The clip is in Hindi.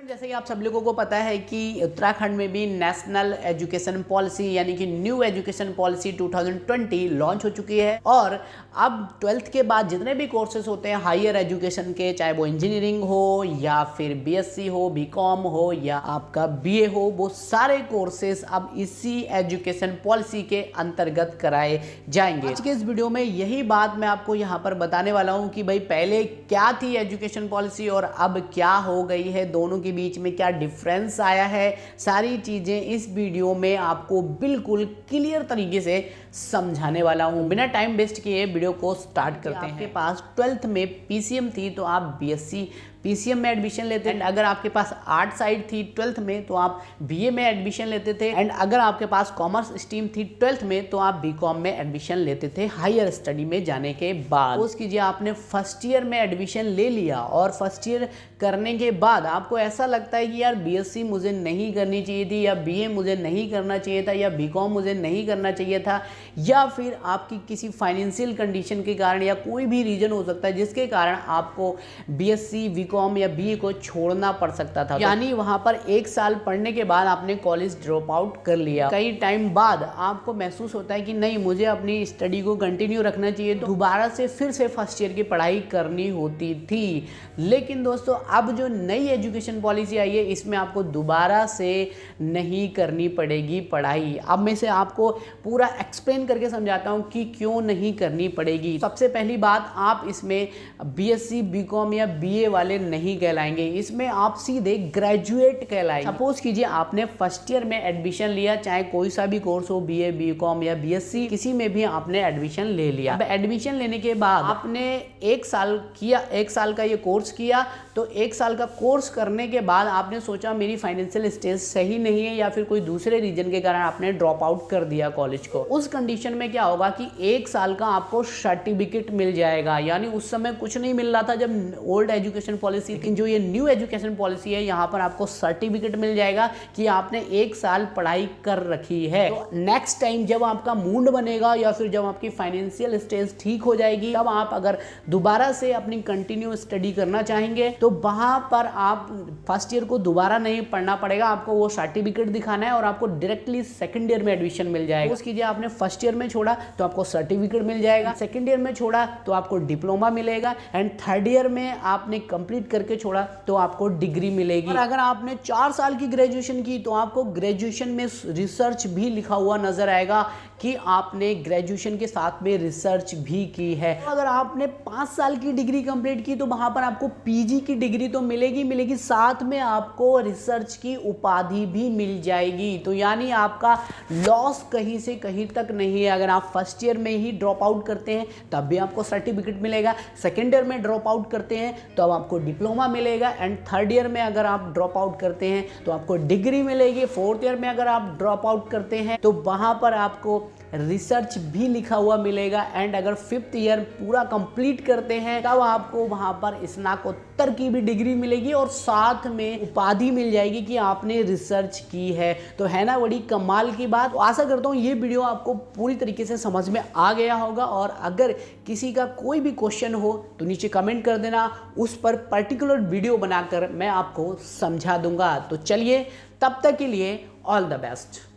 जैसे कि आप सब लोगों को पता है कि उत्तराखंड में भी नेशनल एजुकेशन पॉलिसी यानी कि न्यू एजुकेशन पॉलिसी 2020 लॉन्च हो चुकी है और अब 12th के बाद जितने भी कोर्सेज होते हैं हायर एजुकेशन के, चाहे वो इंजीनियरिंग हो या फिर बीएससी हो, बीकॉम हो या आपका बीए हो, वो सारे कोर्सेज अब इसी एजुकेशन पॉलिसी के अंतर्गत कराए जाएंगे। आज के इस वीडियो में यही बात मैं आपको यहाँ पर बताने वाला हूँ कि भाई पहले क्या थी एजुकेशन पॉलिसी और अब क्या हो गई है, दोनों के बीच में क्या डिफरेंस आया है, सारी चीजें इस वीडियो में आपको बिल्कुल क्लियर तरीके से समझाने वाला हूं। बिना टाइम वेस्ट किए वीडियो को स्टार्ट करते हैं। आपके पास 12th में पीसीएम थी तो आप बीएससी पीसीएम में एडमिशन लेते हैं। अगर आपके पास आर्ट साइड थी 12th में तो आप बीए में एडमिशन लेते थे। एंड अगर आपके पास कॉमर्स स्ट्रीम थी 12th में तो आप बीकॉम में एडमिशन लेते थे हायर स्टडी में जाने के बाद। सपोज कीजिए आपने फर्स्ट ईयर में एडमिशन ले लिया और फर्स्ट ईयर करने के बाद आपको ऐसा लगता है कि यार बीएससी मुझे नहीं करनी चाहिए थी या बीए मुझे नहीं करना चाहिए था या बीकॉम मुझे नहीं करना चाहिए था, या फिर आपकी किसी फाइनेंशियल कंडीशन के कारण या कोई भी रीजन हो सकता है जिसके कारण आपको बीएससी बीकॉम या बीए को छोड़ना पड़ सकता था। यानी वहां पर 1 साल पढ़ने के बाद आपने कॉलेज ड्रॉप आउट कर लिया। कई टाइम बाद आपको महसूस होता है कि नहीं, मुझे अपनी स्टडी को कंटिन्यू रखना चाहिए, तो दोबारा से फिर से फर्स्ट ईयर की पढ़ाई करनी होती थी। लेकिन दोस्तों अब जो नई एजुकेशन पॉलिसी आई है इसमें आपको दोबारा से नहीं करनी पड़ेगी पढ़ाई। अब मैं से आपको पूरा एक्सप्लेन करके समझाता हूं कि क्यों नहीं करनी पड़ेगी। सबसे पहली बात, आप इसमें बीएससी बीकॉम या बीए वाले नहीं कहलाएंगे, इसमें आप सीधे ग्रेजुएट कहलाएंगे। सपोज कीजिए आपने फर्स्ट ईयर में एडमिशन लिया, चाहे कोई सा भी कोर्स हो, बीए बीकॉम या बीएससी, किसी में भी आपने एडमिशन ले लिया। अब एडमिशन लेने के बाद आपने 1 साल किया, 1 साल का ये कोर्स किया, तो 1 साल का कोर्स करने के बाद आपने सोचा मेरी फाइनेंशियल स्टेज सही नहीं है या फिर कोई दूसरे रीजन के कारण आपने ड्रॉप आउट कर दिया कॉलेज को। उस कंडीशन में क्या होगा कि 1 साल का आपको सर्टिफिकेट मिल जाएगा। यानी उस समय कुछ नहीं मिल रहा था जब ओल्ड एजुकेशन पॉलिसी, लेकिन जो ये न्यू एजुकेशन पॉलिसी है यहाँ पर आपको सर्टिफिकेट मिल जाएगा कि आपने 1 साल पढ़ाई कर रखी है। तो नेक्स्ट टाइम जब आपका मूड बनेगा या फिर जब आपकी फाइनेंशियल स्टेज ठीक हो जाएगी, तब आप अगर दोबारा से अपनी कंटिन्यू स्टडी करना चाहेंगे तो वहां पर आप फर्स्ट ईयर को दोबारा नहीं पढ़ना पड़ेगा, आपको वो सर्टिफिकेट दिखाना है और आपको डायरेक्टली सेकंड ईयर में एडमिशन मिल जाएगा। उसकी कीजिए आपने फर्स्ट ईयर में छोड़ा तो आपको सर्टिफिकेट मिल जाएगा, सेकंड ईयर में छोड़ा तो आपको डिप्लोमा मिलेगा, एंड थर्ड ईयर में आपने कंप्लीट करके छोड़ा तो आपको डिग्री मिलेगी। और अगर आपने 4 साल की ग्रेजुएशन की तो आपको ग्रेजुएशन में रिसर्च भी लिखा हुआ नजर आएगा कि आपने ग्रेजुएशन के साथ में रिसर्च भी की है। अगर आपने 5 साल की डिग्री कंप्लीट की तो वहां पर आपको पीजी की डिग्री तो मिलेगी, साथ में आपको रिसर्च की उपाधि भी मिल जाएगी। तो यानी आपका लॉस कहीं से कहीं तक नहीं है। अगर आप फर्स्ट ईयर में ही ड्रॉप आउट करते हैं तब भी आपको सर्टिफिकेट मिलेगा, सेकेंड ईयर में ड्रॉप आउट करते हैं तो अब आपको डिप्लोमा मिलेगा, एंड थर्ड ईयर में अगर आप ड्रॉप आउट करते हैं तो आपको डिग्री मिलेगी, फोर्थ ईयर में अगर आप ड्रॉप आउट करते हैं तो वहां पर आपको रिसर्च भी लिखा हुआ मिलेगा, एंड अगर 5th ईयर पूरा कंप्लीट करते हैं तब आपको वहां पर स्नातकोत्तर की भी डिग्री मिलेगी और साथ में उपाधि मिल जाएगी कि आपने रिसर्च की है। तो है ना बड़ी कमाल की बात। तो आशा करता हूं ये वीडियो आपको पूरी तरीके से समझ में आ गया होगा, और अगर किसी का कोई भी क्वेश्चन हो तो नीचे कमेंट कर देना, उस पर पर्टिकुलर वीडियो बनाकर मैं आपको समझा दूंगा। तो चलिए, तब तक के लिए ऑल द बेस्ट।